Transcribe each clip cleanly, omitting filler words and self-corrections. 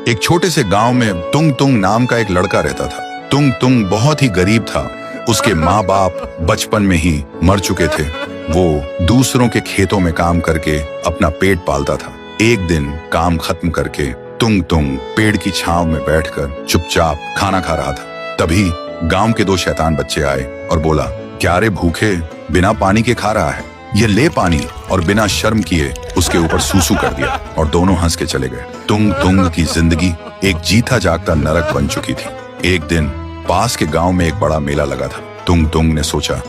एक छोटे से गांव में तुंग तुंग नाम का एक लड़का रहता था। तुंग तुंग बहुत ही गरीब था। उसके माँ बाप बचपन में ही मर चुके थे। वो दूसरों के खेतों में काम करके अपना पेट पालता था। एक दिन काम खत्म करके तुंग तुंग पेड़ की छांव में बैठकर चुपचाप खाना खा रहा था। तभी गांव के दो शैतान बच्चे आए और बोला, क्या रे भूखे बिना पानी के खा रहा है, ये ले पानी। और बिना शर्म किए उसके ऊपर सूसू कर दिया और दोनों हंस के चले गए। तुंग तुंग की जिंदगी एक जीता जागता नरक बन चुकी थी। एक दिन पास के गांव में एक बड़ा मेला लगा था। तुंग तुंग ने सोचा,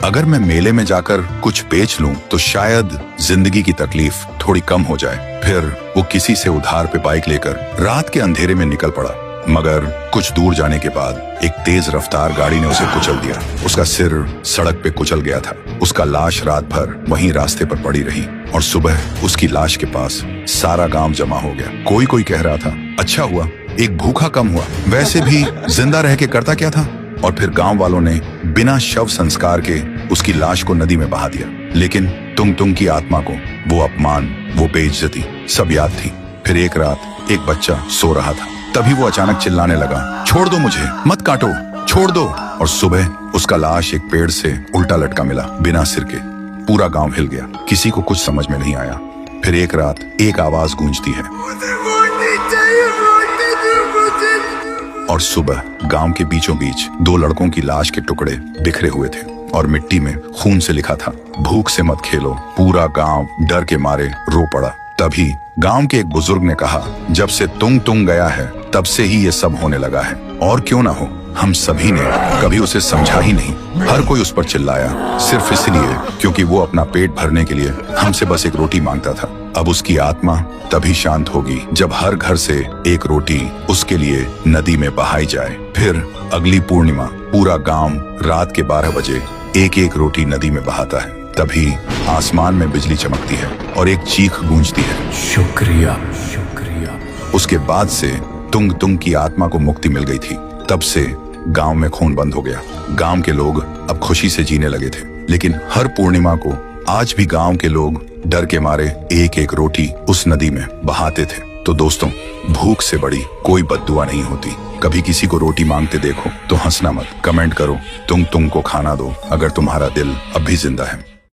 अगर मैं मेले में जाकर कुछ बेच लूं तो शायद जिंदगी की तकलीफ थोड़ी कम हो जाए। फिर वो किसी से उधार पे बाइक लेकर रात के अंधेरे में निकल पड़ा। मगर कुछ दूर जाने के बाद एक तेज रफ्तार गाड़ी ने उसे कुचल दिया। उसका सिर सड़क पे कुचल गया था। उसका लाश रात भर वहीं रास्ते पर पड़ी रही और सुबह उसकी लाश के पास सारा गांव जमा हो गया। कोई कोई कह रहा था, अच्छा हुआ एक भूखा कम हुआ, वैसे भी जिंदा रह के करता क्या था। और फिर गांव वालों ने बिना शव संस्कार के उसकी लाश को नदी में बहा दिया। लेकिन तुंग तुंग की आत्मा को वो अपमान, वो बेइज्जती सब याद थी। फिर एक रात एक बच्चा सो रहा था। तभी वो अचानक चिल्लाने लगा, छोड़ दो मुझे, मत काटो, छोड़ दो। और सुबह उसका लाश एक पेड़ से उल्टा लटका मिला, बिना सिर के। पूरा गांव हिल गया। किसी को कुछ समझ में नहीं आया। फिर एक रात एक आवाज गूंजती है और सुबह गांव के बीचों बीच दो लड़कों की लाश के टुकड़े बिखरे हुए थे और मिट्टी में खून से लिखा था, भूख से मत खेलो। पूरा गांव डर के मारे रो पड़ा। तभी गांव के एक बुजुर्ग ने कहा, जब से तुंग तुंग गया है तब से ही ये सब होने लगा है। और क्यों ना हो, हम सभी ने कभी उसे समझा ही नहीं। हर कोई उस पर चिल्लाया सिर्फ इसलिए क्योंकि वो अपना पेट भरने के लिए हमसे बस एक रोटी मांगता था। अब उसकी आत्मा तभी शांत होगी जब हर घर से एक रोटी उसके लिए नदी में बहाई जाए। फिर अगली पूर्णिमा पूरा गांव रात के 12 बजे एक एक रोटी नदी में बहाता है। तभी आसमान में बिजली चमकती है और एक चीख गूंजती है, शुक्रिया शुक्रिया। उसके बाद से तुंग तुंग की आत्मा को मुक्ति मिल गई थी। तब से गांव में खून बंद हो गया। गांव के लोग अब खुशी से जीने लगे थे। लेकिन हर पूर्णिमा को आज भी गांव के लोग डर के मारे एक एक रोटी उस नदी में बहाते थे। तो दोस्तों, भूख से बड़ी कोई बद्दुआ नहीं होती। कभी किसी को रोटी मांगते देखो तो हंसना मत, कमेंट करो, तुंग तुंग को खाना दो अगर तुम्हारा दिल अब भी जिंदा है।